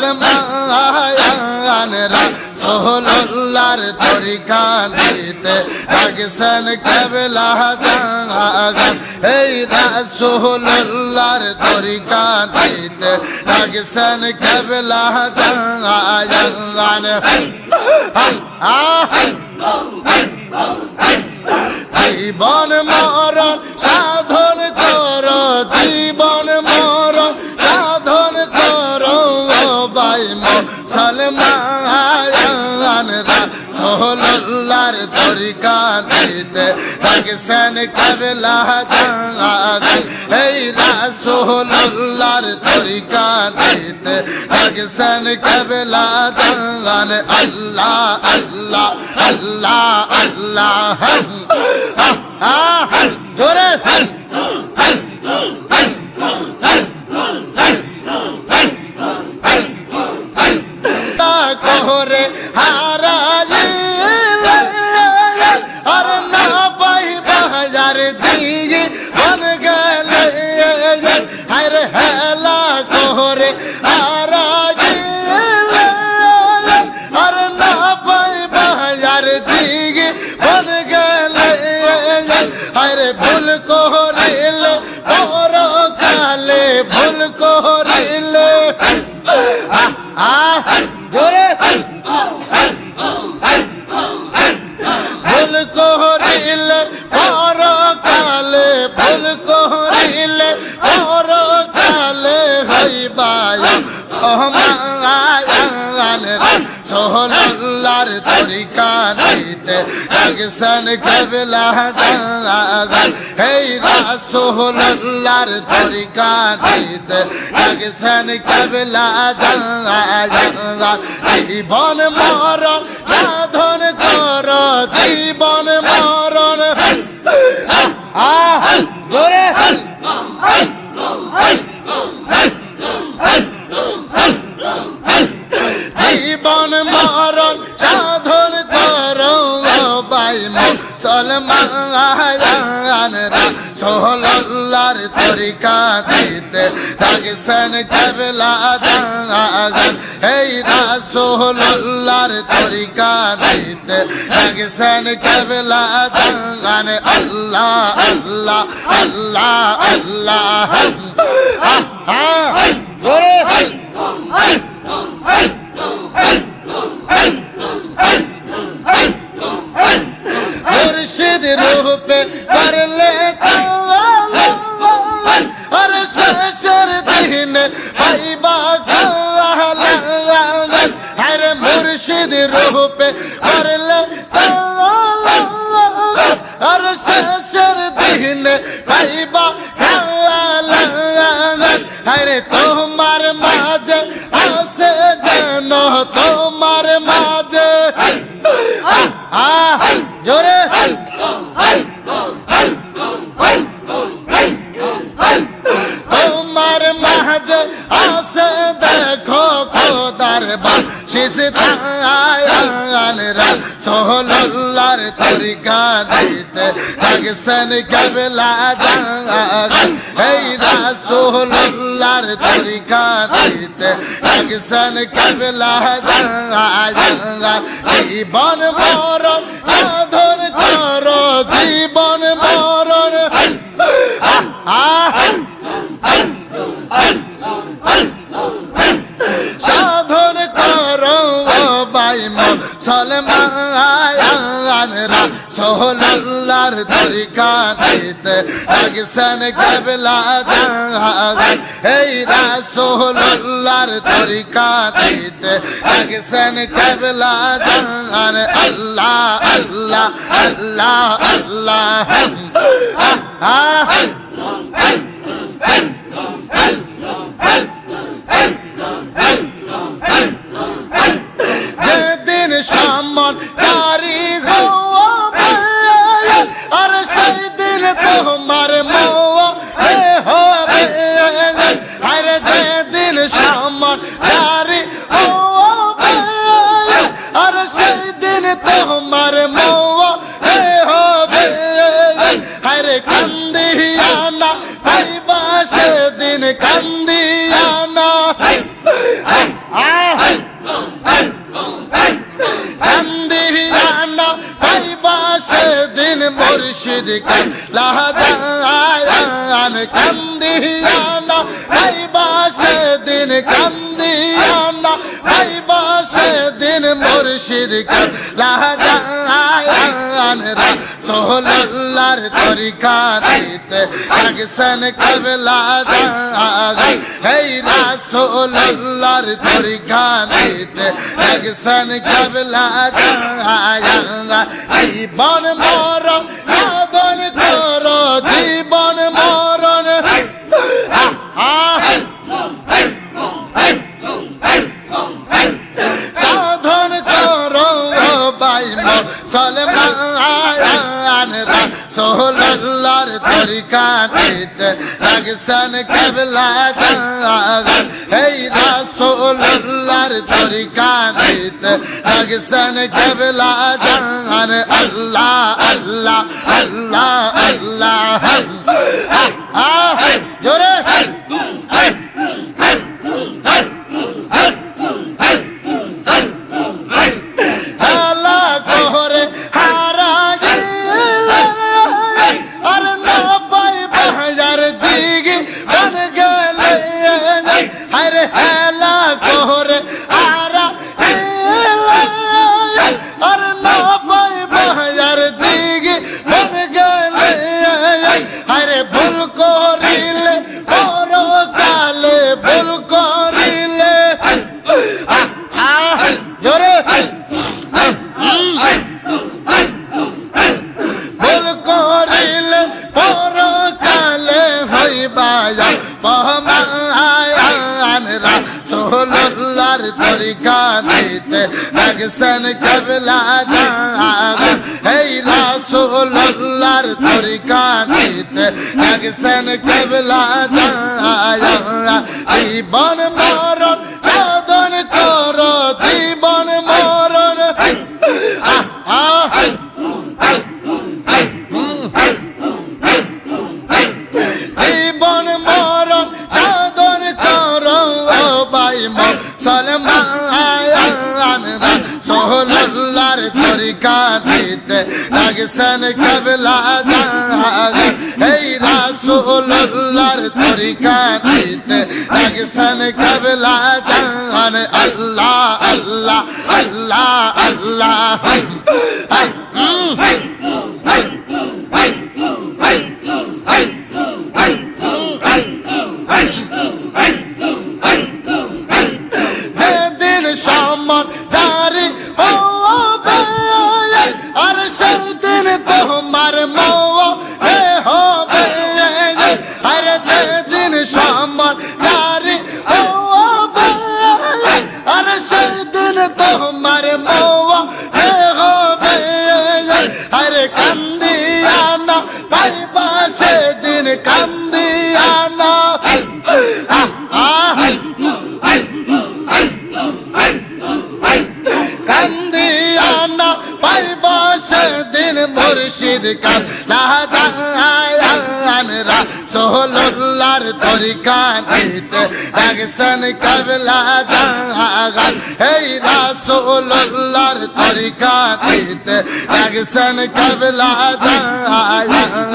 মুসলমানরা রাসূলুল্লাহর তরিকা নিতে লাগছেন কেবলা জাগান এই রাসূলুল্লাহর তরিকা নিতে লাগছেন কেবলা জাগান জীবন মরণ সাধন করো জীবন মরণ সাধন করো ভাই মুসলমানরা রাসূলুল্লাহর তরিকা নিতে লাগছেন কেবলা জাগান এই রাসূলুল্লাহর তরিকা নিতে লাগছেন কেবলা জাগান আল্লাহ আল্লাহ আল্লাহ আল্লাহ জোরে কোহরে হারাইলে আর না পাই বাজার জিয়ে বন গেলে হরে হেলা কোহরে হারাইলে আর না পাই বাজার জিয়ে বন গেলে হরে ভুল কোহরিলে বড় কালে ভুল কোহরিলে জোরে ভুল কোহরিলে বড় কালে ভুল কোহরিলে বড় কালে হইবা রাসূলুল্লাহর তরিকা নিতে লাগছেন কেবলা জাগান এই রাসূলুল্লাহর তরিকা নিতে লাগছেন কেবলা জাগান জীবন মরণ সাধন কর জীবন মরণ জোরে জীবন মরণ সাধন করো ভাই মুসলমানরা রাসূলুল্লাহর তরিকা নিতে লাগছেন কেবলা জাগান এই রাসূলুল্লাহর তরিকা নিতে লাগছেন কেবলা জাগান আল্লাহ আল্লাহ আল্লাহ আল্লাহ জোরে মুর্শিদ রূপে করলে আর শেষের দিন পাইবা হরে মুর্শিদ রূপে করলে আর শেষের দিন পাইবা হরে তোমার মাঝে আসে যেন তোমার মাঝে জোরে তোমার মাঝে আসে দেখো খোদার বাশিস রাসূলুল্লাহর তরিকা নিতে লাগছেন কেবলা জাগান এই রাসূলুল্লাহর তরিকা নিতে লাগছেন কেবলা জাগান জীবন মরণ সাধন করো জীবন মরণ সাধন করো ভাই মুসলমানরা রাসূলুল্লাহর তরিকা নিতে লাগছেন কেবলা জাগান এই রাসূলুল্লাহর তরিকা নিতে লাগছেন কেবলা জাগান আল্লাহ আল্লাহ আল্লাহ আল্লাহ যেদিন সম্মান জারি হবে আর সেই দিন তোমার মোহে হবে আরে যেদিন সম্মান জারি হবে আর সেই দিন তোমার মোহে হবে আরে কান্দিয়ানা ভাইবা সেদিন কান্দিয়ানা মুর্শিদ কাবলা জান কান্দিয়ানা ভাইবা সেদিন কান্দিয়ানা ভাইবা সেদিন মুর্শিদ কাবলা জান রাসূলুল্লাহর তরিকা নিতে লাগছেন কাবলা জান এই রাসূলুল্লাহর তরিকা নিতে লাগছেন কাবলা জান জীবন মরণ সাধন করো জীবন মরণ সাধন করো ভাই মুসলমান রাসূলুল্লাহর তরিকা নিতে লাগছেন কাবলা জান এই রাসূলুল্লাহর তরিকা নিতে লাগছেন কাবলা জান আল্লাহ আল্লাহ আল্লাহ আল্লাহ জোরে রাসূলুল্লাহর তরিকা নিতে লাগছেন কাবলা জান এই রাসূলুল্লাহর তরিকা নিতে লাগছেন কাবলা জান জীবন মরণ সাধন করো জীবন মরণ জীবন মরণ সাধন করো ভাই মুসলমান রাসূলুল্লাহর তরিকা নিতে লাগছেন কাবলা জান এই রাসূলুল্লাহর তরিকা নিতে লাগছেন কাবলা জান আল্লাহ আল্লাহ আল্লাহ আল্লাহ যেদিন সম্মান জারি হবে আর সেদিন তোমার মওয়া হবে আর যেদিন সম্মান জারি হবে আর সেদিন তোমার মওয়া হবে আর কান্দিয়ানা পাইবা সেদিন কান্দিয়ানা কান্দিয়ানা পাইবা সেদিন মুর্শিদ কাবলা জান রাসূলুল্লাহর তরিকা নিতে লাগছেন কাবলা জান এই রাসূলুল্লাহর তরিকা নিতে লাগছেন কাবলা জান